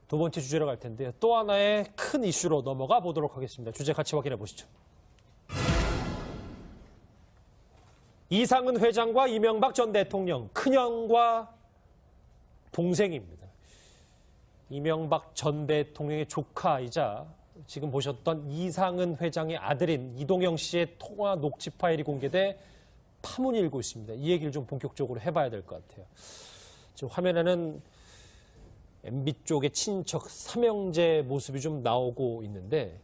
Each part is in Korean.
두 번째 주제로 갈 텐데요. 또 하나의 큰 이슈로 넘어가 보도록 하겠습니다. 주제 같이 확인해 보시죠. 이상은 회장과 이명박 전 대통령, 큰형과 동생입니다. 이명박 전 대통령의 조카이자 지금 보셨던 이상은 회장의 아들인 이동영 씨의 통화 녹취 파일이 공개돼 파문이 일고 있습니다. 이 얘기를 좀 본격적으로 해봐야 될 것 같아요. 지금 화면에는 MB 쪽의 친척 삼형제 모습이 좀 나오고 있는데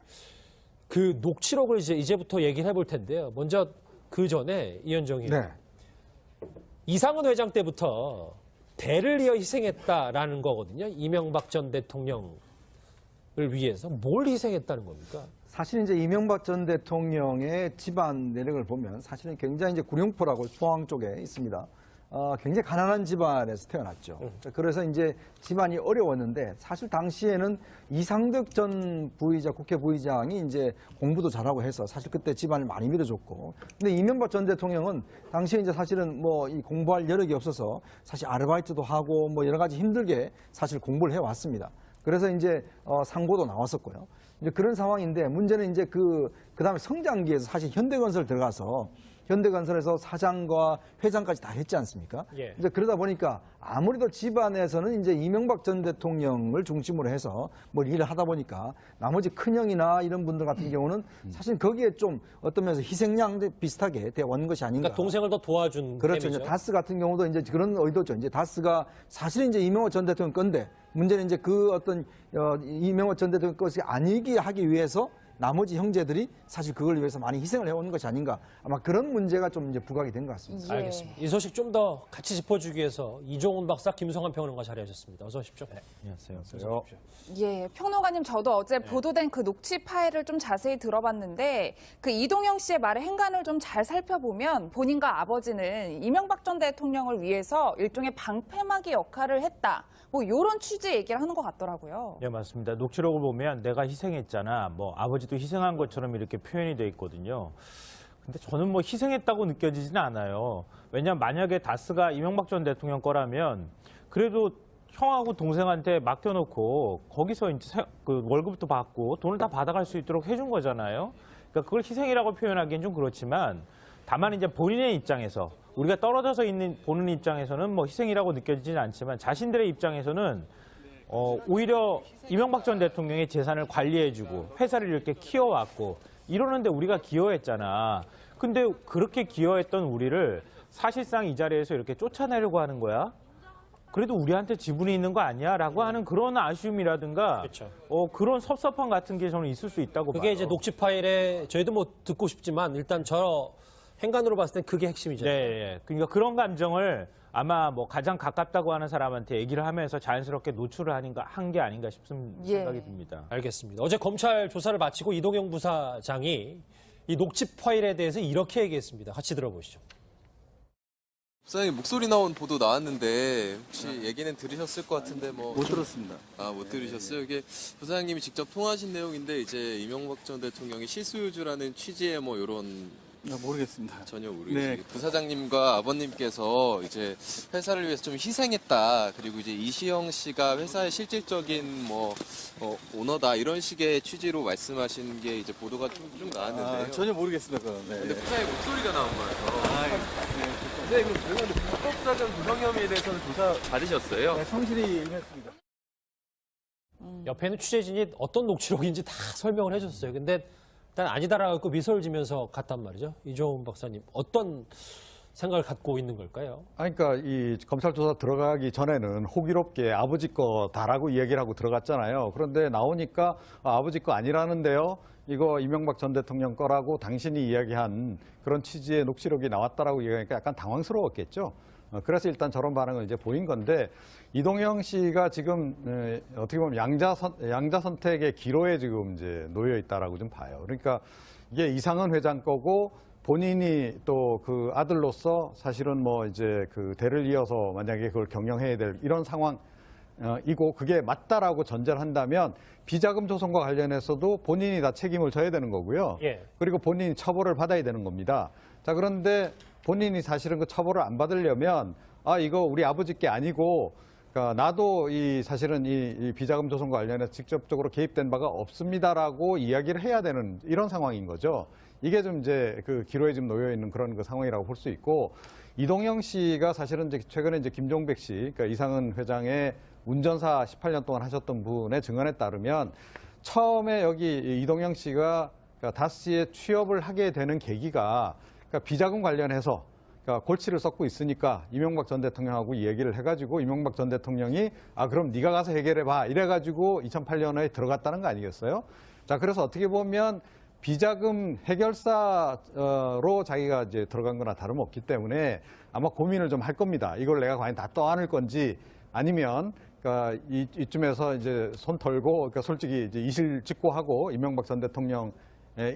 그 녹취록을 이제부터 얘기를 해볼 텐데요. 먼저 그 전에 이현정이 이상은 회장 때부터 대를 이어 희생했다라는 거거든요. 이명박 전 대통령을 위해서 뭘 희생했다는 겁니까? 사실 이제 이명박 전 대통령의 집안 내력을 보면 사실은 굉장히 이제 구룡포라고 포항 쪽에 있습니다. 굉장히 가난한 집안에서 태어났죠. 그래서 이제 집안이 어려웠는데 사실 당시에는 이상득 전 부의장, 국회 부의장이 이제 공부도 잘하고 해서 사실 그때 집안을 많이 밀어줬고. 근데 이명박 전 대통령은 당시에 이제 사실은 뭐 이 공부할 여력이 없어서 사실 아르바이트도 하고 뭐 여러 가지 힘들게 사실 공부를 해왔습니다. 그래서 이제 상고도 나왔었고요. 이제 그런 상황인데 문제는 이제 그다음에 성장기에서 사실 현대건설 들어가서 현대건설에서 사장과 회장까지 다 했지 않습니까? 예. 이제 그러다 보니까 아무래도 집안에서는 이제 이명박 전 대통령을 중심으로 해서 뭐 일을 하다 보니까 나머지 큰형이나 이런 분들 같은 경우는 사실 거기에 좀 어떤 면에서 희생양 비슷하게 되어온 것이 아닌가. 그러니까 동생을 더 도와준 그렇죠. 셈이죠. 이제 다스 같은 경우도 이제 그런 의도죠. 이제 다스가 사실은 이제 이명박 전 대통령 건데 문제는 이제 그 어떤 이명박 전 대통령 것이 아니게 하기 위해서 나머지 형제들이 사실 그걸 위해서 많이 희생을 해온 것이 아닌가. 아마 그런 문제가 좀 이제 부각이 된 것 같습니다. 예. 알겠습니다. 이 소식 좀 더 같이 짚어주기 위해서 이종훈 박사, 김성환 평론가 자리하셨습니다. 어서 오십시오. 네. 안녕하세요. 예, 평론가님 저도 어제 보도된 그 녹취 파일을 좀 자세히 들어봤는데 그 이동영 씨의 말의 행간을 좀 잘 살펴보면 본인과 아버지는 이명박 전 대통령을 위해서 일종의 방패막이 역할을 했다. 뭐 이런 취지의 얘기를 하는 것 같더라고요. 네, 맞습니다. 녹취록을 보면 내가 희생했잖아. 뭐 아버지도 희생한 것처럼 이렇게 표현이 돼 있거든요. 근데 저는 뭐 희생했다고 느껴지지는 않아요. 왜냐하면 만약에 다스가 이명박 전 대통령 거라면 그래도 형하고 동생한테 맡겨놓고 거기서 이제 그 월급도 받고 돈을 다 받아갈 수 있도록 해준 거잖아요. 그러니까 그걸 희생이라고 표현하기엔 좀 그렇지만 다만 이제 본인의 입장에서 우리가 떨어져서 보는 입장에서는 뭐 희생이라고 느껴지지는 않지만 자신들의 입장에서는 오히려 이명박 전 대통령의 재산을 관리해주고 회사를 이렇게 키워왔고 이러는데 우리가 기여했잖아. 근데 그렇게 기여했던 우리를 사실상 이 자리에서 이렇게 쫓아내려고 하는 거야? 그래도 우리한테 지분이 있는 거 아니야? 라고 하는 그런 아쉬움이라든가 그렇죠. 그런 섭섭함 같은 게 저는 있을 수 있다고 봐요. 그게 이제 녹취 파일에 저희도 뭐 듣고 싶지만 일단 저 행간으로 봤을 땐 그게 핵심이죠. 네, 그러니까 그런 감정을 아마 뭐 가장 가깝다고 하는 사람한테 얘기를 하면서 자연스럽게 노출을 한 게 아닌가 싶은 생각이 듭니다. 알겠습니다. 어제 검찰 조사를 마치고 이동영 부사장이 이 녹취 파일에 대해서 이렇게 얘기했습니다. 같이 들어보시죠. 부사장님 목소리 나온 보도 나왔는데 혹시 얘기는 들으셨을 것 같은데 뭐 못 들었습니다. 못 들으셨어요? 이게 부사장님이 직접 통화하신 내용인데 이제 이명박 전 대통령이 실소유주라는 취지의 뭐 이런 모르겠습니다. 전혀 모르겠어요. 네. 부사장님과 아버님께서 이제 회사를 위해서 좀 희생했다. 그리고 이제 이시영 씨가 회사의 실질적인 뭐 오너다 이런 식의 취지로 말씀하신 게 이제 보도가 쭉 나왔는데요. 전혀 모르겠습니다. 그건. 네. 근데 부사장님 목소리가 나온 거라서. 부사장님 그럼 불법사전 부정 혐의에 대해서는 조사 받으셨어요? 네, 성실히 임했습니다. 옆에 있는 취재진이 어떤 녹취록인지 다 설명을 해줬어요. 근데 일단 아니다라고 미소를 지면서 갔단 말이죠. 이종훈 박사님, 어떤 생각을 갖고 있는 걸까요? 그러니까 이 검찰 조사 들어가기 전에는 호기롭게 아버지 거다라고 이야기를 하고 들어갔잖아요. 그런데 나오니까 아버지 거 아니라는데요. 이거 이명박 전 대통령 거라고 당신이 이야기한 그런 취지의 녹취록이 나왔다라고 이야기하니까 약간 당황스러웠겠죠. 그래서 일단 저런 반응을 이제 보인 건데 이동영 씨가 지금 어떻게 보면 양자 선택의 기로에 지금 이제 놓여 있다라고 좀 봐요. 그러니까 이게 이상은 회장 거고 본인이 또 그 아들로서 사실은 뭐 이제 그 대를 이어서 만약에 그걸 경영해야 될 이런 상황이고 그게 맞다라고 전제를 한다면 비자금 조성과 관련해서도 본인이 다 책임을 져야 되는 거고요. 예. 그리고 본인이 처벌을 받아야 되는 겁니다. 자, 그런데 본인이 사실은 그 처벌을 안 받으려면 이거 우리 아버지 게 아니고 그러니까 나도 사실은 이 비자금 조성과 관련해서 직접적으로 개입된 바가 없습니다라고 이야기를 해야 되는 이런 상황인 거죠. 이게 좀 이제 그 기로에 좀 놓여 있는 그런 그 상황이라고 볼 수 있고, 이동영 씨가 사실은 이제 최근에 이제 김종백 씨, 그러니까 이상은 회장의 운전사 18년 동안 하셨던 분의 증언에 따르면 처음에 여기 이동영 씨가 그러니까 다스에 취업을 하게 되는 계기가 그러니까 비자금 관련해서 그러니까 골치를 썩고 있으니까 이명박 전 대통령하고 얘기를 해가지고 이명박 전 대통령이 그럼 네가 가서 해결해봐 이래가지고 2008년에 들어갔다는 거 아니겠어요? 자, 그래서 어떻게 보면 비자금 해결사로 자기가 이제 들어간 거나 다름없기 때문에 아마 고민을 좀 할 겁니다. 이걸 내가 과연 다 떠안을 건지 아니면 그러니까 이쯤에서 이제 손 털고 그러니까 솔직히 이제 이실 직고하고 이명박 전 대통령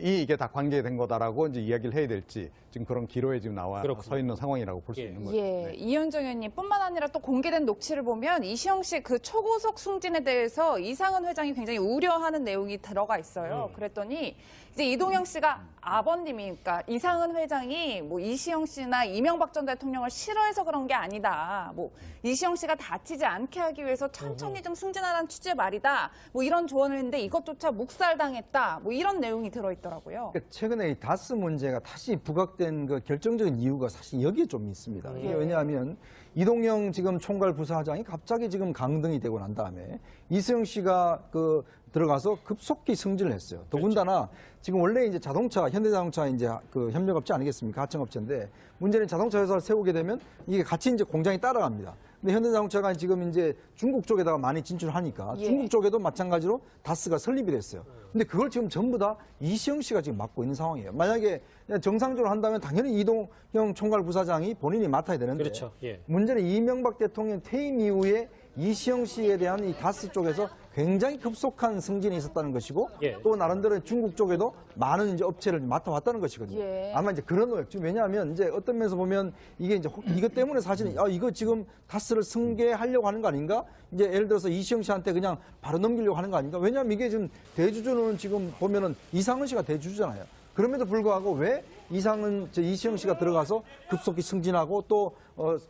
이게 다 관계된 거다라고 이제 이야기를 해야 될지 지금 그런 기로에 지금 나와 서 있는 상황이라고 볼 수 있는 거죠. 예, 네. 이현정 의원님뿐만 아니라 또 공개된 녹취를 보면 이시영 씨 그 초고속 승진에 대해서 이상은 회장이 굉장히 우려하는 내용이 들어가 있어요. 그랬더니 이제 이동영 씨가 아버님이, 그러니까 이상은 회장이 뭐 이시영 씨나 이명박 전 대통령을 싫어해서 그런 게 아니다. 뭐 이시영 씨가 다치지 않게 하기 위해서 천천히 좀 승진하라는 취지의 말이다. 뭐 이런 조언을 했는데 이것조차 묵살당했다. 뭐 이런 내용이 들어있더라고요. 그러니까 최근에 이 다스 문제가 다시 부각된 그 결정적인 이유가 사실 여기에 좀 있습니다. 이게 왜냐하면 이동영 지금 총괄 부사장이 갑자기 지금 강등이 되고 난 다음에 이수영 씨가 그 들어가서 급속히 승진을 했어요. 더군다나 지금 원래 이제 자동차, 현대자동차 이제 그 협력업체 아니겠습니까? 하청업체인데 문제는 자동차 회사를 세우게 되면 이게 같이 이제 공장이 따라갑니다. 근데 현대자동차가 지금 이제 중국 쪽에다가 많이 진출하니까 중국 쪽에도 마찬가지로 다스가 설립이 됐어요. 근데 그걸 지금 전부 다 이시영 씨가 지금 맡고 있는 상황이에요. 만약에 정상적으로 한다면 당연히 이동영 총괄 부사장이 본인이 맡아야 되는데 그렇죠. 예. 문제는 이명박 대통령 퇴임 이후에 이시영 씨에 대한 이 다스 쪽에서 굉장히 급속한 승진이 있었다는 것이고 예. 또 나름대로 중국 쪽에도 많은 이제 업체를 맡아왔다는 것이거든요. 예. 아마 이제 그런 노력. 지금 왜냐하면 이제 어떤 면에서 보면 이게 이제 이것 때문에 사실은 이거 지금 다스를 승계하려고 하는 거 아닌가? 이제 예를 들어서 이시영 씨한테 그냥 바로 넘기려고 하는 거 아닌가? 왜냐하면 이게 지금 대주주는 지금 보면은 이상은 씨가 대주주잖아요. 그럼에도 불구하고 왜 이시영 씨가 들어가서 급속히 승진하고 또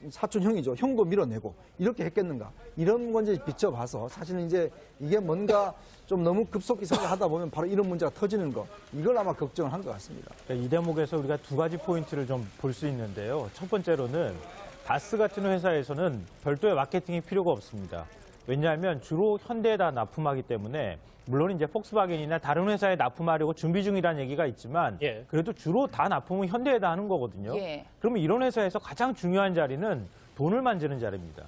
사촌 형이죠. 형도 밀어내고 이렇게 했겠는가. 이런 건 이제 비춰봐서 사실은 이제 이게 뭔가 좀 너무 급속히 승진하다 보면 바로 이런 문제가 터지는 거. 이걸 아마 걱정을 한 것 같습니다. 이 대목에서 우리가 두 가지 포인트를 좀 볼 수 있는데요. 첫 번째로는 다스 같은 회사에서는 별도의 마케팅이 필요가 없습니다. 왜냐하면 주로 현대에다 납품하기 때문에 물론 이제 폭스바겐이나 다른 회사에 납품하려고 준비 중이라는 얘기가 있지만 예. 그래도 주로 다 납품은 현대에다 하는 거거든요. 예. 그러면 이런 회사에서 가장 중요한 자리는 돈을 만지는 자리입니다.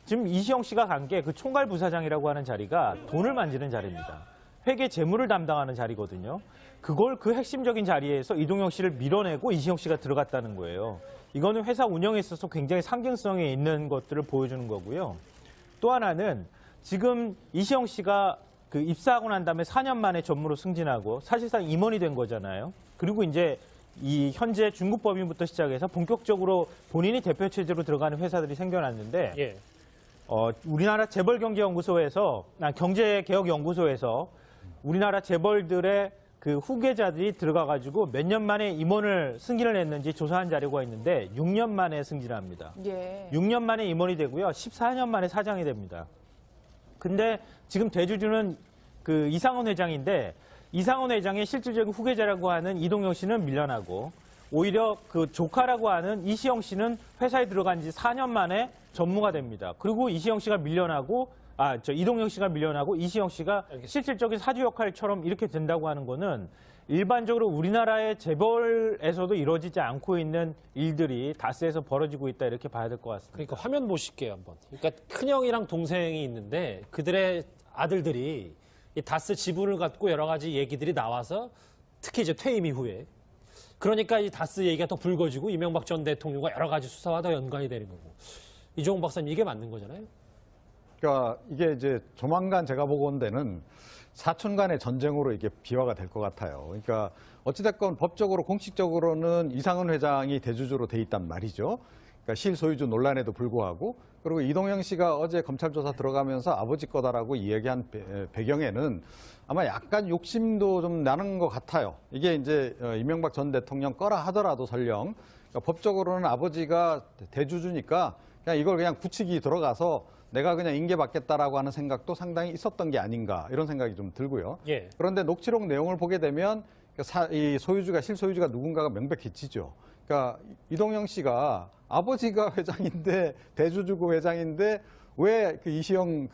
지금 이시영 씨가 간 게 그 총괄 부사장이라고 하는 자리가 돈을 만지는 자리입니다. 회계 재무를 담당하는 자리거든요. 그걸 그 핵심적인 자리에서 이동영 씨를 밀어내고 이시영 씨가 들어갔다는 거예요. 이거는 회사 운영에 있어서 굉장히 상징성이 있는 것들을 보여주는 거고요. 또 하나는 지금 이시영 씨가 그 입사하고 난 다음에 4년 만에 전무로 승진하고 사실상 임원이 된 거잖아요. 그리고 이제 이 현재 중국 법인부터 시작해서 본격적으로 본인이 대표 체제로 들어가는 회사들이 생겨났는데 예. 우리나라 재벌경제연구소에서 경제개혁연구소에서 우리나라 재벌들의 그 후계자들이 들어가가지고 몇 년 만에 임원을 승진을 했는지 조사한 자료가 있는데 6년 만에 승진합니다. 예. 6년 만에 임원이 되고요. 14년 만에 사장이 됩니다. 근데 지금 대주주는 그 이상원 회장인데 이상원 회장의 실질적인 후계자라고 하는 이동영 씨는 밀려나고 오히려 그 조카라고 하는 이시영 씨는 회사에 들어간 지 4년 만에 전무가 됩니다. 그리고 이시영 씨가 밀려나고 이동영 씨가 밀려나고 이시영 씨가 실질적인 사주 역할처럼 이렇게 된다고 하는 거는 일반적으로 우리나라의 재벌에서도 이루어지지 않고 있는 일들이 다스에서 벌어지고 있다 이렇게 봐야 될 것 같습니다. 그러니까 화면 보실게요 한번. 그러니까 큰형이랑 동생이 있는데 그들의 아들들이 이 다스 지분을 갖고 여러 가지 얘기들이 나와서 특히 이제 퇴임 이후에 그러니까 이 다스 얘기가 더 불거지고 이명박 전 대통령과 여러 가지 수사와 더 연관이 되는 거고. 이종훈 박사님 이게 맞는 거잖아요. 그러니까 이게 이제 조만간 제가 보건대는 사촌 간의 전쟁으로 이게 비화가 될 것 같아요. 그러니까 어찌됐건 법적으로 공식적으로는 이상은 회장이 대주주로 돼 있단 말이죠. 그러니까 실소유주 논란에도 불구하고 그리고 이동영 씨가 어제 검찰 조사 들어가면서 아버지 거다라고 이야기한 배경에는 아마 약간 욕심도 좀 나는 것 같아요. 이게 이제 이명박 전 대통령 거라 하더라도 설령 그러니까 법적으로는 아버지가 대주주니까 그냥 이걸 그냥 굳히기 들어가서 내가 그냥 인계받겠다라고 하는 생각도 상당히 있었던 게 아닌가 이런 생각이 좀 들고요. 예. 그런데 녹취록 내용을 보게 되면 이 소유주가 실소유주가 누군가가 명백해지죠. 그러니까 이동영 씨가 아버지가 회장인데 대주주고 회장인데 왜 그 이시영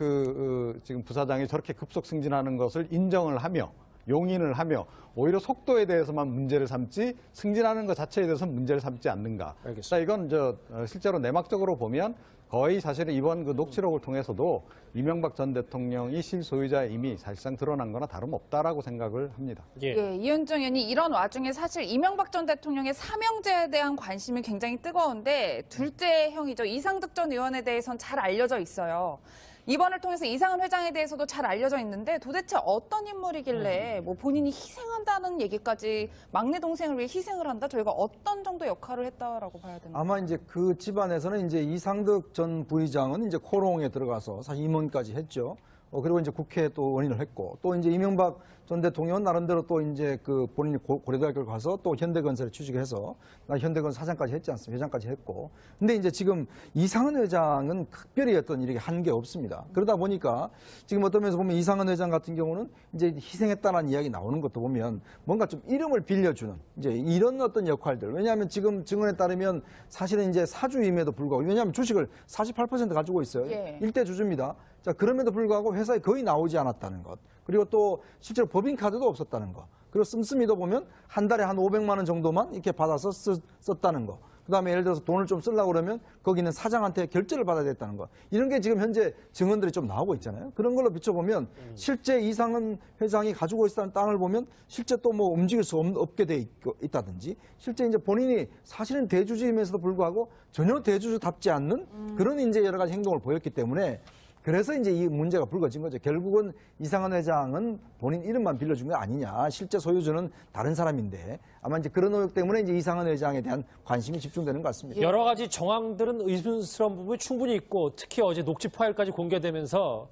지금 부사장이 저렇게 급속 승진하는 것을 인정을 하며 용인을 하며 오히려 속도에 대해서만 문제를 삼지 승진하는 것 자체에 대해서는 문제를 삼지 않는가. 알겠습니다. 자, 이건 실제로 내막적으로 보면 거의 사실은 이번 그 녹취록을 통해서도 이명박 전 대통령이 실소유자의 이미 사실상 드러난 거나 다름없다라고 생각을 합니다. 예. 예, 이현정 의원이 이런 와중에 사실 이명박 전 대통령의 사명제에 대한 관심이 굉장히 뜨거운데 둘째 형이죠. 이상득 전 의원에 대해서는 잘 알려져 있어요. 이번을 통해서 이상은 회장에 대해서도 잘 알려져 있는데 도대체 어떤 인물이길래 뭐 본인이 희생한다는 얘기까지 막내 동생을 위해 희생을 한다? 저희가 어떤 정도 역할을 했다라고 봐야 되나요? 아마 이제 그 집안에서는 이제 이상득 전 부의장은 이제 코롱에 들어가서 사실 임원까지 했죠. 그리고 이제 국회에 또 원인을 했고, 또 이제 이명박 전 대통령은 나름대로 또 이제 그 본인이 고려대학교를 가서 또 현대건설에 취직해서 현대건설 사장까지 했지 않습니까? 회장까지 했고. 근데 이제 지금 이상은 회장은 특별히 어떤 일이 한 게 없습니다. 그러다 보니까 지금 어떤 면에서 보면 이상은 회장 같은 경우는 이제 희생했다는 이야기 나오는 것도 보면 뭔가 좀 이름을 빌려주는 이제 이런 어떤 역할들. 왜냐하면 지금 증언에 따르면 사실은 이제 사주임에도 불구하고, 왜냐하면 주식을 48% 가지고 있어요. 예. 일대 주주입니다. 자, 그럼에도 불구하고 회사에 거의 나오지 않았다는 것. 그리고 또 실제로 법인카드도 없었다는 것. 그리고 씀씀이도 보면 한 달에 한 500만 원 정도만 이렇게 받아서 썼다는 거. 그다음에 예를 들어서 돈을 좀 쓰려고 그러면 거기는 사장한테 결제를 받아야 됐다는 거. 이런 게 지금 현재 증언들이 좀 나오고 있잖아요. 그런 걸로 비춰보면 실제 이상은 회장이 가지고 있다는 땅을 보면 실제 또 뭐 움직일 수 없게 돼 있다든지, 실제 이제 본인이 사실은 대주주임에서도 불구하고 전혀 대주주답지 않는 그런 이제 여러 가지 행동을 보였기 때문에, 그래서 이제 이 문제가 불거진 거죠. 결국은 이상은 회장은 본인 이름만 빌려준 거 아니냐. 실제 소유주는 다른 사람인데, 아마 이제 그런 의혹 때문에 이제 이상은 회장에 대한 관심이 집중되는 것 같습니다. 여러 가지 정황들은 의문스러운 부분이 충분히 있고, 특히 어제 녹취 파일까지 공개되면서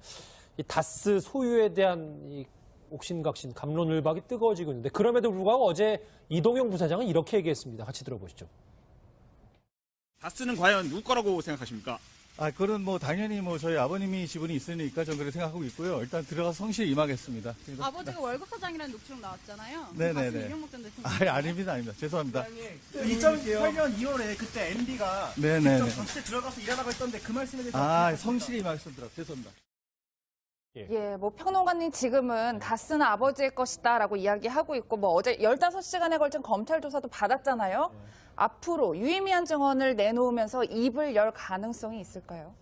이 다스 소유에 대한 이 옥신각신 갑론을박이 뜨거워지고 있는데, 그럼에도 불구하고 어제 이동영 부사장은 이렇게 얘기했습니다. 같이 들어보시죠. 다스는 과연 누구 거라고 생각하십니까? 그건 뭐 당연히 뭐 저희 아버님이 지분이 있으니까 저는 그렇게 생각하고 있고요. 일단 들어가서 성실히 임하겠습니다. 아버지가 월급 사장이라는 녹취록 나왔잖아요. 네네네. 다스 이명박 전 대통령. 아닙니다. 죄송합니다. 2008년 2월에 그때 MB가 네네네. 전체 들어가서 일하라고 했던데 그 말씀에 대해서 성실히 임하겠습니다. 죄송합니다. 예, 뭐 평론가님 지금은 다스는 아버지의 것이다라고 이야기하고 있고, 뭐 어제 15시간에 걸친 검찰 조사도 받았잖아요. 앞으로 유의미한 증언을 내놓으면서 입을 열 가능성이 있을까요?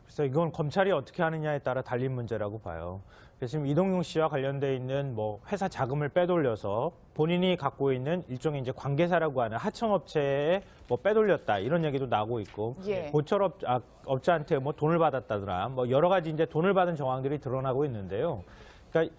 그래서 이건 검찰이 어떻게 하느냐에 따라 달린 문제라고 봐요. 그래서 지금 이동용 씨와 관련돼 있는 뭐 회사 자금을 빼돌려서 본인이 갖고 있는 일종의 이제 관계사라고 하는 하청업체에 뭐 빼돌렸다 이런 얘기도 나오고 있고, 예. 보철업자한테 뭐 돈을 받았다더라, 뭐 여러 가지 이제 돈을 받은 정황들이 드러나고 있는데요. 그러니까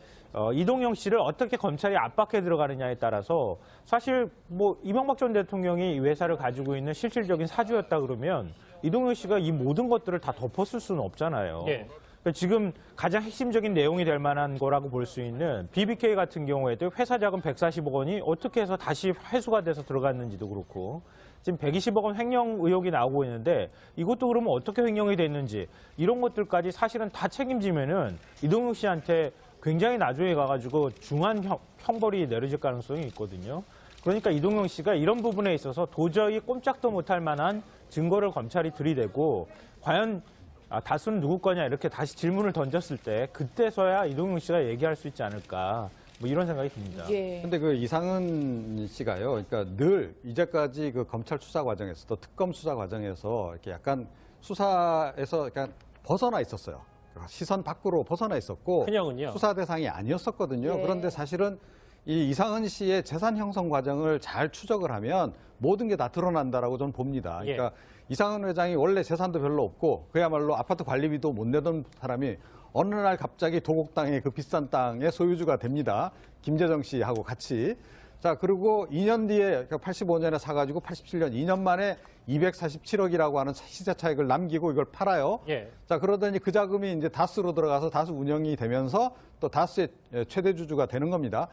이동영 씨를 어떻게 검찰이 압박해 들어가느냐에 따라서 사실 뭐 이명박 전 대통령이 이 회사를 가지고 있는 실질적인 사주였다 그러면 이동영 씨가 이 모든 것들을 다 덮었을 수는 없잖아요. 예. 그러니까 지금 가장 핵심적인 내용이 될 만한 거라고 볼 수 있는 BBK 같은 경우에도 회사 자금 140억 원이 어떻게 해서 다시 회수가 돼서 들어갔는지도 그렇고, 지금 120억 원 횡령 의혹이 나오고 있는데 이것도 그러면 어떻게 횡령이 됐는지 이런 것들까지 사실은 다 책임지면은 이동용 씨한테 굉장히 나중에 가가지고 중한 형벌이 내려질 가능성이 있거든요. 그러니까 이동영 씨가 이런 부분에 있어서 도저히 꼼짝도 못할 만한 증거를 검찰이 들이대고, 과연 다수는 누구 거냐 이렇게 다시 질문을 던졌을 때 그때서야 이동영 씨가 얘기할 수 있지 않을까, 뭐 이런 생각이 듭니다. 예. 근데 그 이상은 씨가요, 그러니까 늘 이제까지 그 검찰 수사 과정에서 또 특검 수사 과정에서 이렇게 약간 수사에서 약간 벗어나 있었어요. 시선 밖으로 벗어나 있었고, 그냥은요? 수사 대상이 아니었었거든요. 예. 그런데 사실은 이 이상은 씨의 재산 형성 과정을 잘 추적을 하면 모든 게 다 드러난다라고 저는 봅니다. 예. 그러니까 이상은 회장이 원래 재산도 별로 없고 그야말로 아파트 관리비도 못 내던 사람이 어느 날 갑자기 도곡땅의 그 비싼 땅의 소유주가 됩니다. 김재정 씨하고 같이. 자, 그리고 2년 뒤에, 85년에 사가지고 87년, 2년 만에 247억이라고 하는 시세 차익을 남기고 이걸 팔아요. 예. 자, 그러더니 그 자금이 이제 다스로 들어가서 다스 운영이 되면서 또 다스의 최대 주주가 되는 겁니다.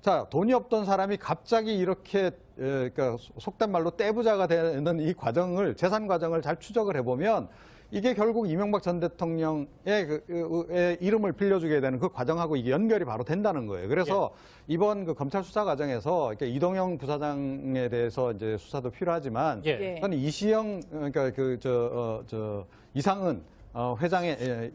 자, 돈이 없던 사람이 갑자기 이렇게, 그러니까 속된 말로 떼부자가 되는 이 과정을, 재산 과정을 잘 추적을 해보면 이게 결국 이명박 전 대통령의 의 이름을 빌려주게 되는 그 과정하고 이게 연결이 바로 된다는 거예요. 그래서 이번 그 검찰 수사 과정에서 이렇게 이동영 부사장에 대해서 이제 수사도 필요하지만 예. 저는 이시영 그러니까 이상은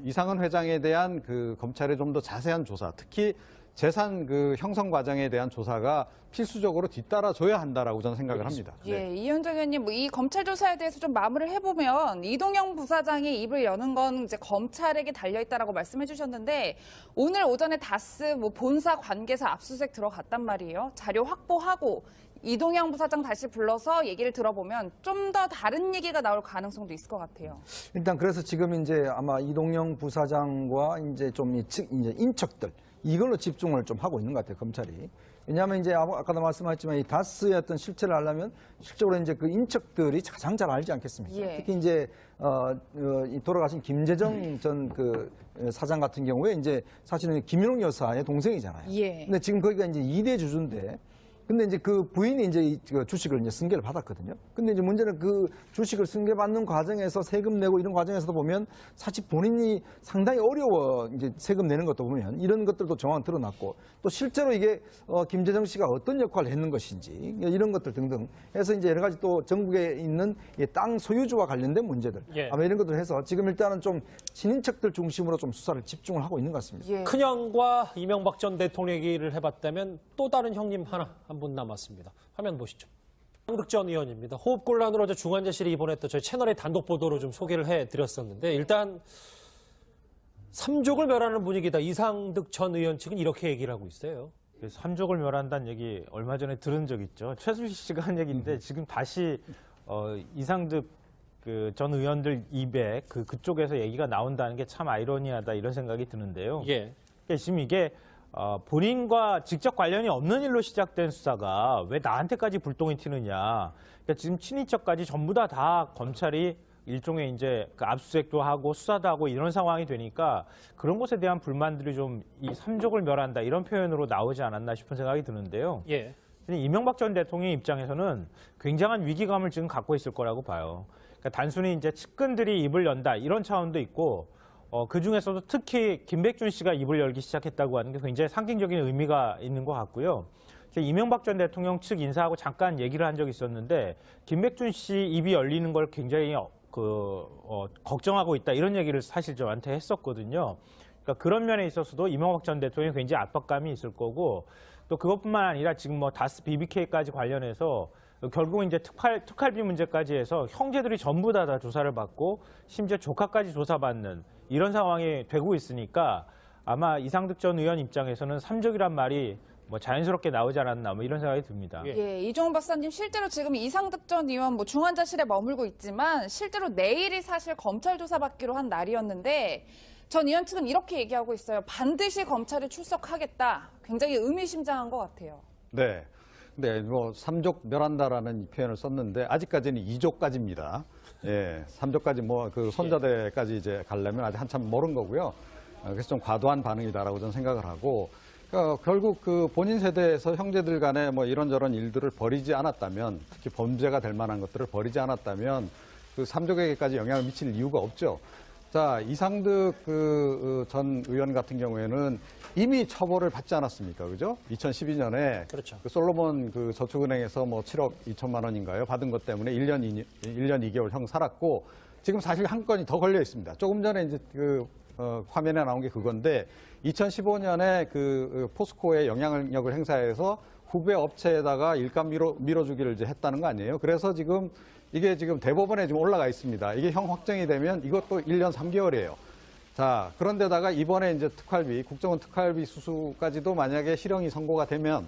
이상은 회장에 대한 그 검찰의 좀 더 자세한 조사, 특히 재산 그 형성 과정에 대한 조사가 필수적으로 뒤따라줘야 한다라고 저는 생각을 합니다. 예, 이현정 의원님, 뭐 이 검찰 조사에 대해서 좀 마무리를 해보면 이동영 부사장이 입을 여는 건 이제 검찰에게 달려 있다라고 말씀해 주셨는데 오늘 오전에 다스 뭐 본사 관계사 압수수색 들어갔단 말이에요. 자료 확보하고 이동영 부사장 다시 불러서 얘기를 들어보면 좀 더 다른 얘기가 나올 가능성도 있을 것 같아요. 일단 그래서 지금 이제 아마 이동영 부사장과 이제 좀 이제 인척들 이걸로 집중을 좀 하고 있는 것 같아요, 검찰이. 왜냐하면 이제 아까도 말씀하셨지만 이 다스의 어떤 실체를 알려면 실적으로 이제 그 인척들이 가장 잘 알지 않겠습니까? 예. 특히 이제 이 돌아가신 김재정 전 그 사장 같은 경우에 이제 사실은 김윤옥 여사의 동생이잖아요. 예. 근데 지금 거기가 이제 2대 주주인데. 근데 이제 그 부인이 이제 그 주식을 이제 승계를 받았거든요. 근데 이제 문제는 그 주식을 승계받는 과정에서 세금 내고 이런 과정에서도 보면 사실 본인이 상당히 어려워 이제 세금 내는 것도 보면 이런 것들도 정확히 드러났고 또 실제로 이게 김재정 씨가 어떤 역할을 했는 것인지 이런 것들 등등 해서 이제 여러 가지 또 전국에 있는 이 땅 소유주와 관련된 문제들 예. 아마 이런 것들 해서 지금 일단은 좀 친인척들 중심으로 좀 수사를 집중을 하고 있는 것 같습니다. 예. 큰형과 이명박 전 대통령 얘기를 해봤다면 또 다른 형님 하나 한 분 남았습니다. 화면 보시죠. 이상득 전 의원입니다. 호흡곤란으로 어제 중환자실에 입원했던 저희 채널의 단독 보도로 좀 소개를 해드렸었는데 일단 삼족을 멸하는 분위기다. 이상득 전 의원 측은 이렇게 얘기를 하고 있어요. 삼족을 멸한다는 얘기 얼마 전에 들은 적 있죠. 최순실 씨가 한 얘기인데 지금 다시 이상득 그 전 의원들 입에 그쪽에서 얘기가 나온다는 게 참 아이러니하다 이런 생각이 드는데요. 예. 그러니까 지금 이게 본인과 직접 관련이 없는 일로 시작된 수사가 왜 나한테까지 불똥이 튀느냐. 그러니까 지금 친인척까지 전부 다 검찰이 일종의 이제 그 압수수색도 하고 수사도 하고 이런 상황이 되니까 그런 것에 대한 불만들이 좀 이 삼족을 멸한다 이런 표현으로 나오지 않았나 싶은 생각이 드는데요. 예. 이명박 전 대통령 입장에서는 굉장한 위기감을 지금 갖고 있을 거라고 봐요. 그러니까 단순히 이제 측근들이 입을 연다 이런 차원도 있고 그 중에서도 특히 김백준 씨가 입을 열기 시작했다고 하는 게 굉장히 상징적인 의미가 있는 것 같고요. 이명박 전 대통령 측 인사하고 잠깐 얘기를 한 적이 있었는데 김백준 씨 입이 열리는 걸 굉장히 걱정하고 있다 이런 얘기를 사실 저한테 했었거든요. 그러니까 그런 면에 있어서도 이명박 전 대통령이 굉장히 압박감이 있을 거고 또 그것뿐만 아니라 지금 뭐 다스 BBK까지 관련해서 결국 이제 특활비 문제까지 해서 형제들이 전부 다 조사를 받고 심지어 조카까지 조사받는 이런 상황이 되고 있으니까 아마 이상득 전 의원 입장에서는 삼족이란 말이 뭐 자연스럽게 나오지 않았나 뭐 이런 생각이 듭니다. 예, 이종훈 박사님 실제로 지금 이상득 전 의원 뭐 중환자실에 머물고 있지만 실제로 내일이 사실 검찰 조사 받기로 한 날이었는데 전 의원 측은 이렇게 얘기하고 있어요. 반드시 검찰에 출석하겠다. 굉장히 의미심장한 것 같아요. 네. 네, 뭐 삼족 멸한다라는 이 표현을 썼는데 아직까지는 2족까지입니다. 예, 3족까지 뭐 그 손자대까지 이제 가려면 아직 한참 멀은 거고요. 그래서 좀 과도한 반응이다라고 저는 생각을 하고 그러니까 결국 그 본인 세대에서 형제들 간에 뭐 이런저런 일들을 벌이지 않았다면 특히 범죄가 될 만한 것들을 벌이지 않았다면 그 삼족에게까지 영향을 미칠 이유가 없죠. 자, 이상득 전 의원 같은 경우에는 이미 처벌을 받지 않았습니까? 그죠? 2012년에 그렇죠. 그 솔로몬 그 저축은행에서 뭐 7억 2천만 원인가요? 받은 것 때문에 1년 2개월 형 살았고 지금 사실 한 건이 더 걸려 있습니다. 조금 전에 이제 화면에 나온 게 그건데 2015년에 그 포스코의 영향력을 행사해서 후배 업체에다가 일감 밀어주기를 이제 했다는 거 아니에요? 그래서 지금 이게 지금 대법원에 지금 올라가 있습니다. 이게 형 확정이 되면 이것도 1년 3개월이에요. 자, 그런데다가 이번에 이제 특활비, 국정원 특활비 수수까지도 만약에 실형이 선고가 되면,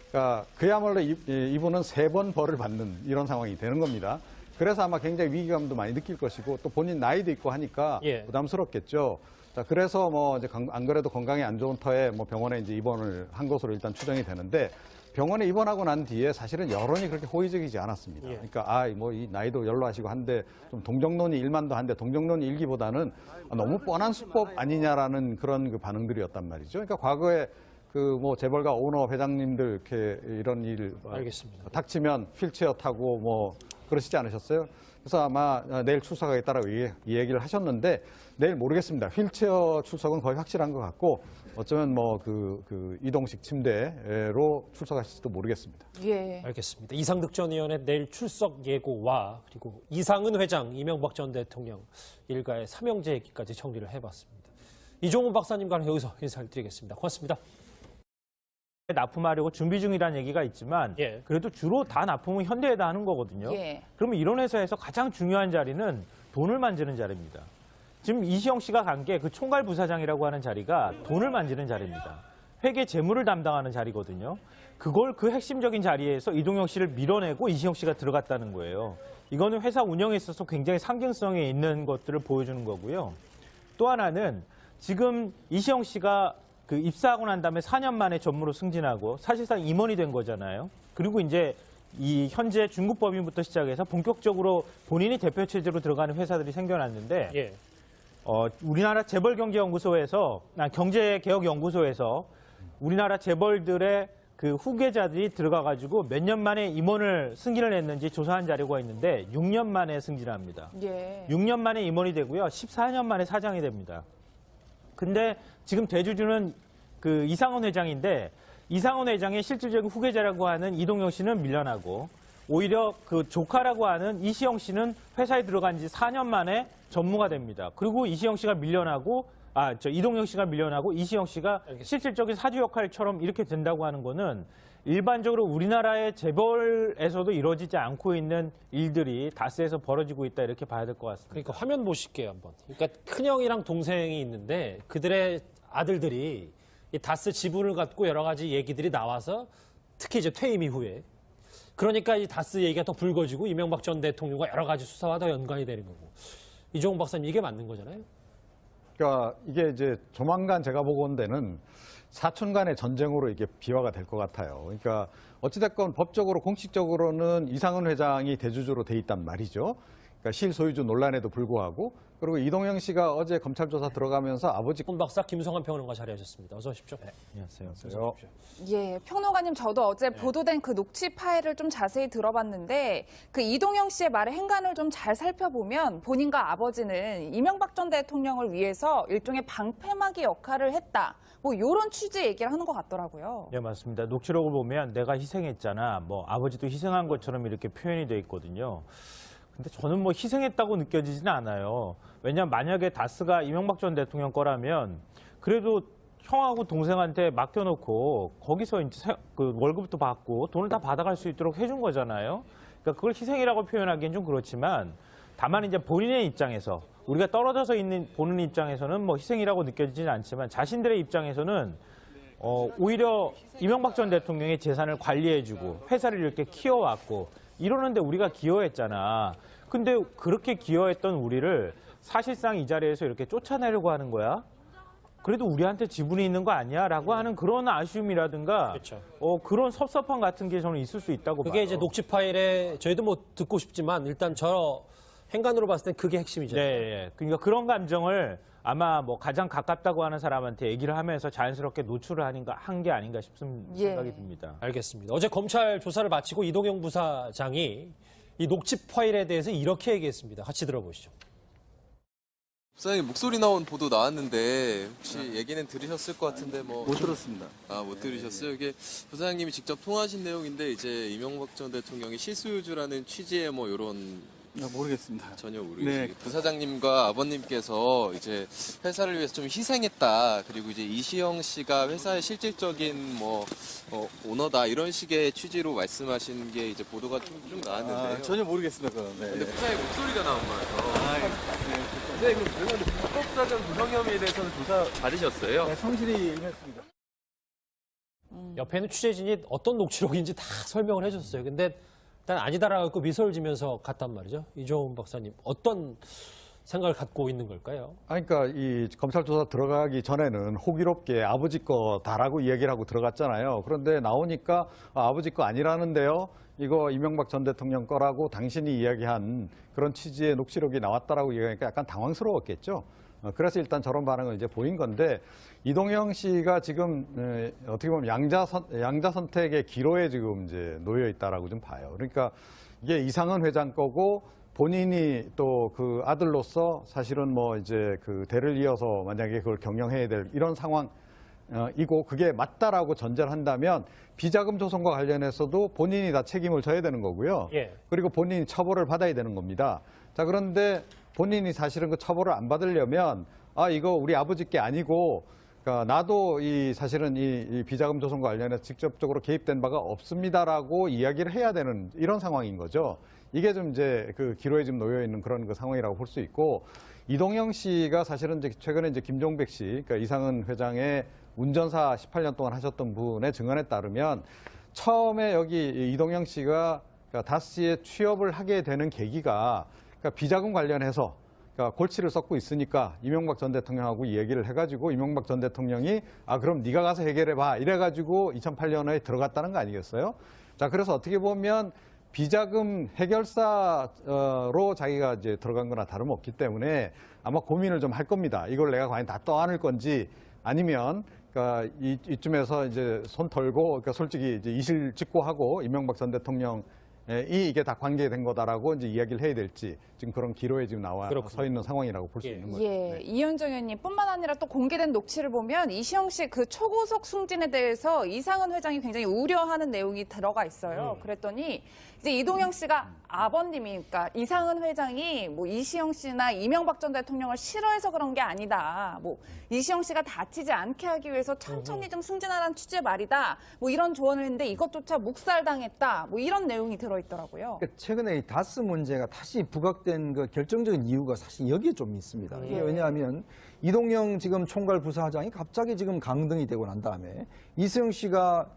그러니까 그야말로 이분은 3번 벌을 받는 이런 상황이 되는 겁니다. 그래서 아마 굉장히 위기감도 많이 느낄 것이고 또 본인 나이도 있고 하니까 예. 부담스럽겠죠. 자, 그래서 뭐 이제 안 그래도 건강이 안 좋은 터에 뭐 병원에 이제 입원을 한 것으로 일단 추정이 되는데 병원에 입원하고 난 뒤에 사실은 여론이 그렇게 호의적이지 않았습니다. 예. 그러니까 뭐 이 나이도 연로하시고 한데 좀 동정론이 일만도 한데 동정론이 일기보다는 너무 뻔한 수법 아니냐라는 그런 그 반응들이었단 말이죠. 그러니까 과거에 그 뭐 재벌가 오너 회장님들 이렇게 이런 일 알겠습니다. 닥치면 휠체어 타고 뭐 그러시지 않으셨어요? 그래서 아마 내일 출석하겠다라고 이 얘기를 하셨는데 내일 모르겠습니다. 휠체어 출석은 거의 확실한 것 같고 어쩌면 뭐 그 이동식 침대로 출석하실지도 모르겠습니다. 예. 알겠습니다. 이상득 전 의원의 내일 출석 예고와 그리고 이상은 회장, 이명박 전 대통령 일가의 삼형제 얘기까지 정리를 해봤습니다. 이종훈 박사님과는 여기서 인사를 드리겠습니다. 고맙습니다. 납품하려고 준비 중이라는 얘기가 있지만 예. 그래도 주로 다 납품은 현대에다 하는 거거든요. 예. 그러면 이런 회사에서 가장 중요한 자리는 돈을 만지는 자리입니다. 지금 이시영 씨가 간 게 그 총괄 부사장이라고 하는 자리가 돈을 만지는 자리입니다. 회계 재무를 담당하는 자리거든요. 그걸 그 핵심적인 자리에서 이동영 씨를 밀어내고 이시영 씨가 들어갔다는 거예요. 이거는 회사 운영에 있어서 굉장히 상징성이 있는 것들을 보여주는 거고요. 또 하나는 지금 이시영 씨가 그 입사하고 난 다음에 4년 만에 전무로 승진하고 사실상 임원이 된 거잖아요. 그리고 이제 이 현재 중국 법인부터 시작해서 본격적으로 본인이 대표 체제로 들어가는 회사들이 생겨났는데 예. 우리나라 재벌경제연구소에서 경제개혁연구소에서 우리나라 재벌들의 그 후계자들이 들어가가지고 몇 년 만에 임원을 승진을 했는지 조사한 자료가 있는데 6년 만에 승진합니다. 예. 6년 만에 임원이 되고요. 14년 만에 사장이 됩니다. 근데 지금 대주주는 그 이상원 회장인데 이상원 회장의 실질적인 후계자라고 하는 이동영 씨는 밀려나고 오히려 그 조카라고 하는 이시영 씨는 회사에 들어간 지 4년 만에 전무가 됩니다. 그리고 이시영 씨가 밀려나고 이동영 씨가 밀려나고 이시영 씨가 실질적인 사주 역할처럼 이렇게 된다고 하는 거는 일반적으로 우리나라의 재벌에서도 이루어지지 않고 있는 일들이 다스에서 벌어지고 있다 이렇게 봐야 될 것 같습니다. 그러니까 화면 보실게요 한번. 그러니까 큰형이랑 동생이 있는데 그들의 아들들이 이 다스 지분을 갖고 여러 가지 얘기들이 나와서 특히 이제 퇴임 이후에 그러니까 이 다스 얘기가 더 불거지고 이명박 전 대통령과 여러 가지 수사와 더 연관이 되는 거고. 이종훈 박사님 이게 맞는 거잖아요. 그러니까 이게 이제 조만간 제가 보건대는 사촌 간의 전쟁으로 이게 비화가 될 것 같아요. 그러니까 어찌됐건 법적으로 공식적으로는 이상은 회장이 대주주로 돼 있단 말이죠. 그러니까 실소유주 논란에도 불구하고 그리고 이동영 씨가 어제 검찰 조사 들어가면서 아버지 홍 박사 김성환 평론가 자리하셨습니다. 어서 오십시오. 안녕하세요. 어서 오십시오. 예, 평론가님 저도 어제 보도된 그 녹취 파일을 좀 자세히 들어봤는데 그 이동영 씨의 말의 행간을 좀 잘 살펴보면 본인과 아버지는 이명박 전 대통령을 위해서 일종의 방패막이 역할을 했다. 뭐 이런 취지의 얘기를 하는 것 같더라고요. 네, 맞습니다. 녹취록을 보면 내가 희생했잖아. 뭐 아버지도 희생한 것처럼 이렇게 표현이 돼 있거든요. 근데 저는 뭐 희생했다고 느껴지지는 않아요. 왜냐하면 만약에 다스가 이명박 전 대통령 거라면 그래도 형하고 동생한테 맡겨놓고 거기서 이제 그 월급도 받고 돈을 다 받아갈 수 있도록 해준 거잖아요. 그러니까 그걸 희생이라고 표현하기엔 좀 그렇지만 다만 이제 본인의 입장에서 우리가 떨어져서 있는 보는 입장에서는 뭐 희생이라고 느껴지지는 않지만 자신들의 입장에서는 오히려 이명박 전 대통령의 재산을 관리해주고 회사를 이렇게 키워왔고 이러는데 우리가 기여했잖아. 근데 그렇게 기여했던 우리를 사실상 이 자리에서 이렇게 쫓아내려고 하는 거야? 그래도 우리한테 지분이 있는 거 아니야? 라고 하는 그런 아쉬움이라든가 그렇죠. 그런 섭섭함 같은 게 저는 있을 수 있다고 봐요. 그게 이제 녹취 파일에 저희도 뭐 듣고 싶지만 일단 저 행간으로 봤을 땐 그게 핵심이죠. 네, 예. 그러니까 그런 감정을 아마 뭐 가장 가깝다고 하는 사람한테 얘기를 하면서 자연스럽게 노출을 한 게 아닌가 싶은 생각이 듭니다. 알겠습니다. 어제 검찰 조사를 마치고 이동영 부사장이 이 녹취 파일에 대해서 이렇게 얘기했습니다. 같이 들어보시죠. 부사장님 목소리 나온 보도 나왔는데 혹시 얘기는 들으셨을 것 같은데 뭐 못 들었습니다. 못 들으셨어요? 이게 부사장님이 직접 통화하신 내용인데 이제 이명박 전 대통령이 실소유주라는 취지의 뭐 이런 모르겠습니다. 전혀 모르겠어요. 네. 부사장님과 아버님께서 이제 회사를 위해서 좀 희생했다. 그리고 이제 이시영 씨가 회사의 실질적인 뭐 오너다 이런 식의 취지로 말씀하신 게 이제 보도가 좀 나왔는데요. 전혀 모르겠습니다. 그건. 네. 근데 부사장님 목소리가 나온 거라서. 네. 그런데 불법자금 부정 혐의에 대해서는 조사 받으셨어요? 네, 성실히 임했습니다. 옆에는 취재진이 어떤 녹취록인지 다 설명을 해줬어요. 근데 일단 아니다라고 미소를 지면서 갔단 말이죠. 이종훈 박사님 어떤 생각을 갖고 있는 걸까요? 그러니까 이 검찰 조사 들어가기 전에는 호기롭게 아버지 거다라고 이야기를 하고 들어갔잖아요. 그런데 나오니까 아버지 거 아니라는데요. 이거 이명박 전 대통령 거라고 당신이 이야기한 그런 취지의 녹취록이 나왔다라고 얘기하니까 약간 당황스러웠겠죠. 그래서 일단 저런 반응을 이제 보인 건데 이동영 씨가 지금 어떻게 보면 양자 선택의 기로에 지금 이제 놓여 있다라고 좀 봐요. 그러니까 이게 이상은 회장 거고 본인이 또 그 아들로서 사실은 뭐 이제 그 대를 이어서 만약에 그걸 경영해야 될 이런 상황이고 그게 맞다라고 전제를 한다면 비자금 조성과 관련해서도 본인이 다 책임을 져야 되는 거고요. 예. 그리고 본인이 처벌을 받아야 되는 겁니다. 자, 그런데 본인이 사실은 그 처벌을 안 받으려면 이거 우리 아버지 게 아니고 그러니까 나도 사실은 이 비자금 조성과 관련해서 직접적으로 개입된 바가 없습니다라고 이야기를 해야 되는 이런 상황인 거죠. 이게 좀 이제 그 기로에 지금 놓여 있는 그런 그 상황이라고 볼 수 있고 이동영 씨가 사실은 이제 최근에 이제 김종백 씨, 그러니까 이상은 회장의 운전사 18년 동안 하셨던 분의 증언에 따르면 처음에 여기 이동영 씨가 그러니까 다스에 취업을 하게 되는 계기가 그러니까 비자금 관련해서 그러니까 골치를 썩고 있으니까 이명박 전 대통령하고 이 얘기를 해가지고 이명박 전 대통령이 그럼 네가 가서 해결해봐 이래가지고 2008년에 들어갔다는 거 아니겠어요? 자, 그래서 어떻게 보면 비자금 해결사로 자기가 이제 들어간 거나 다름없기 때문에 아마 고민을 좀 할 겁니다. 이걸 내가 과연 다 떠안을 건지 아니면 그러니까 이쯤에서 이제 손 털고 그러니까 솔직히 이제 이실직고하고 이명박 전 대통령 이게 다 관계된 거다라고 이제 이야기를 해야 될지 지금 그런 기로에 지금 서 있는 상황이라고 볼 수 있는 거죠. 예, 이현정 의원님뿐만 아니라 또 공개된 녹취를 보면 이시영 씨 그 초고속 승진에 대해서 이상은 회장이 굉장히 우려하는 내용이 들어가 있어요. 그랬더니 이제 이동영 씨가 아버님이, 그러니까 이상은 회장이 뭐 이시영 씨나 이명박 전 대통령을 싫어해서 그런 게 아니다. 뭐 이시영 씨가 다치지 않게 하기 위해서 천천히 좀 승진하라는 취지의 말이다. 뭐 이런 조언을 했는데 이것조차 묵살당했다. 뭐 이런 내용이 들어있더라고요. 그러니까 최근에 이 다스 문제가 다시 부각된 그 결정적인 이유가 사실 여기에 좀 있습니다. 이게 왜냐하면 이동영 지금 총괄 부사장이 갑자기 지금 강등이 되고 난 다음에 이수영 씨가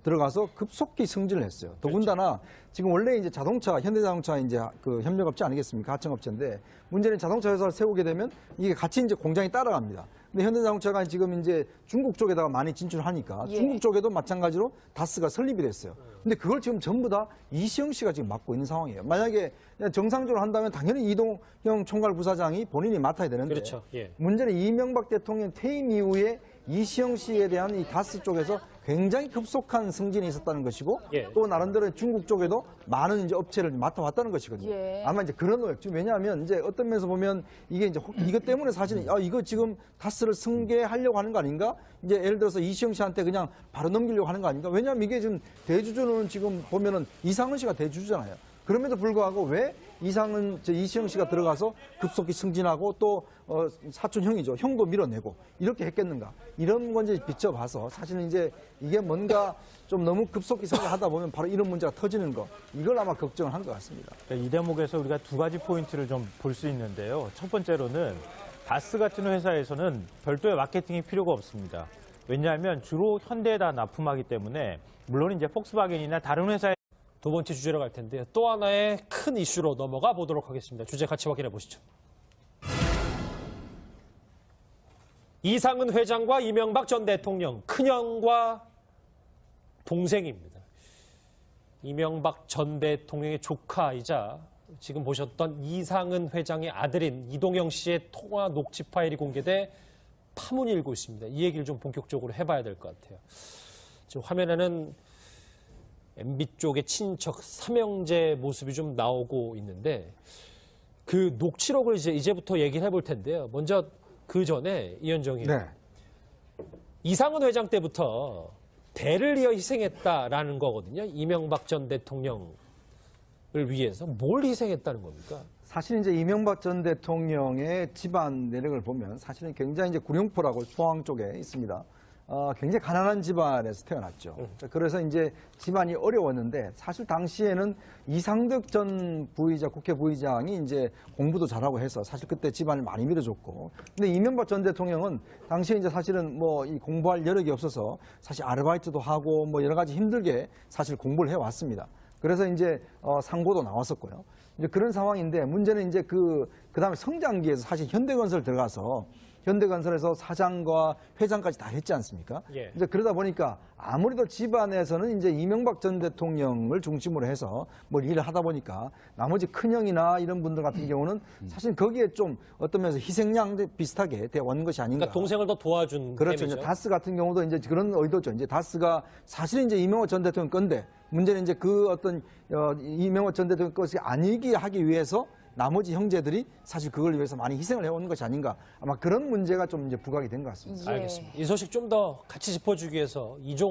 들어가서 급속히 승진을 했어요. 더군다나 지금 원래 이제 자동차, 현대자동차 이제 그 협력업체 아니겠습니까? 하청업체인데 문제는 자동차 회사를 세우게 되면 이게 같이 이제 공장이 따라갑니다. 근데 현대자동차가 지금 이제 중국 쪽에다가 많이 진출하니까 중국 쪽에도 마찬가지로 다스가 설립이 됐어요. 근데 그걸 지금 전부 다 이시영 씨가 지금 맡고 있는 상황이에요. 만약에 정상적으로 한다면 당연히 이동영 총괄 부사장이 본인이 맡아야 되는데 그렇죠. 예. 문제는 이명박 대통령 퇴임 이후에 이시영 씨에 대한 이 다스 쪽에서 굉장히 급속한 승진이 있었다는 것이고 또 나름대로 중국 쪽에도 많은 이제 업체를 맡아왔다는 것이거든요. 아마 이제 그런 노력. 지금 왜냐하면 이제 어떤 면에서 보면 이게 이제 이것 때문에 사실은 이거 지금 다스를 승계하려고 하는 거 아닌가? 이제 예를 들어서 이시영 씨한테 그냥 바로 넘기려고 하는 거 아닌가? 왜냐하면 이게 지금 대주주는 지금 보면은 이상은 씨가 대주주잖아요. 그럼에도 불구하고 왜 이시영 씨가 들어가서 급속히 승진하고 또 사촌 형이죠. 형도 밀어내고 이렇게 했겠는가. 이런 건지 비춰봐서 사실은 이제 이게 뭔가 좀 너무 급속히 승진하다 보면 바로 이런 문제가 터지는 거. 이걸 아마 걱정을 한 것 같습니다. 이 대목에서 우리가 두 가지 포인트를 좀 볼 수 있는데요. 첫 번째로는 다스 같은 회사에서는 별도의 마케팅이 필요가 없습니다. 왜냐하면 주로 현대에다 납품하기 때문에 물론 이제 폭스바겐이나 다른 회사에 두 번째 주제로 갈 텐데요. 또 하나의 큰 이슈로 넘어가 보도록 하겠습니다. 주제 같이 확인해 보시죠. 이상은 회장과 이명박 전 대통령 큰형과 동생입니다. 이명박 전 대통령의 조카이자 지금 보셨던 이상은 회장의 아들인 이동영 씨의 통화 녹취 파일이 공개돼 파문이 일고 있습니다. 이 얘기를 좀 본격적으로 해봐야 될 것 같아요. 지금 화면에는 MB 쪽의 친인척 삼형제 모습이 좀 나오고 있는데 그 녹취록을 이제부터 얘기를 해볼 텐데요. 먼저 그 전에 이현정 의원. 이상은 회장 때부터 대를 이어 희생했다라는 거거든요. 이명박 전 대통령을 위해서 뭘 희생했다는 겁니까? 사실 이제 이명박 전 대통령의 집안 내력을 보면 사실은 굉장히 이제 구룡포라고 포항 쪽에 있습니다. 굉장히 가난한 집안에서 태어났죠. 그래서 이제 집안이 어려웠는데 사실 당시에는 이상득 전 부의장, 국회 부의장이 이제 공부도 잘하고 해서 사실 그때 집안을 많이 밀어줬고. 근데 이명박 전 대통령은 당시에 이제 사실은 뭐 이 공부할 여력이 없어서 사실 아르바이트도 하고 뭐 여러 가지 힘들게 사실 공부를 해왔습니다. 그래서 이제 상고도 나왔었고요. 이제 그런 상황인데 문제는 이제 그 다음에 성장기에서 사실 현대건설 들어가서 현대건설에서 사장과 회장까지 다 했지 않습니까? 예. 이제 그러다 보니까 아무래도 집안에서는 이제 이명박 전 대통령을 중심으로 해서 뭐 일을 하다 보니까 나머지 큰형이나 이런 분들 같은 경우는 사실 거기에 좀 어떤 면에서 희생양 비슷하게 되어온 것이 아닌가. 그러니까 동생을 더 도와준 그렇죠. 셈이죠. 이제 다스 같은 경우도 이제 그런 의도죠. 이제 다스가 사실은 이제 이명박 전 대통령 건데 문제는 이제 그 어떤 이명박 전 대통령 것이 아니게 하기 위해서 나머지 형제들이 사실 그걸 위해서 많이 희생을 해온 것이 아닌가. 아마 그런 문제가 좀 이제 부각이 된 것 같습니다. 알겠습니다. 이 소식 좀 더 같이 짚어주기 위해서 이종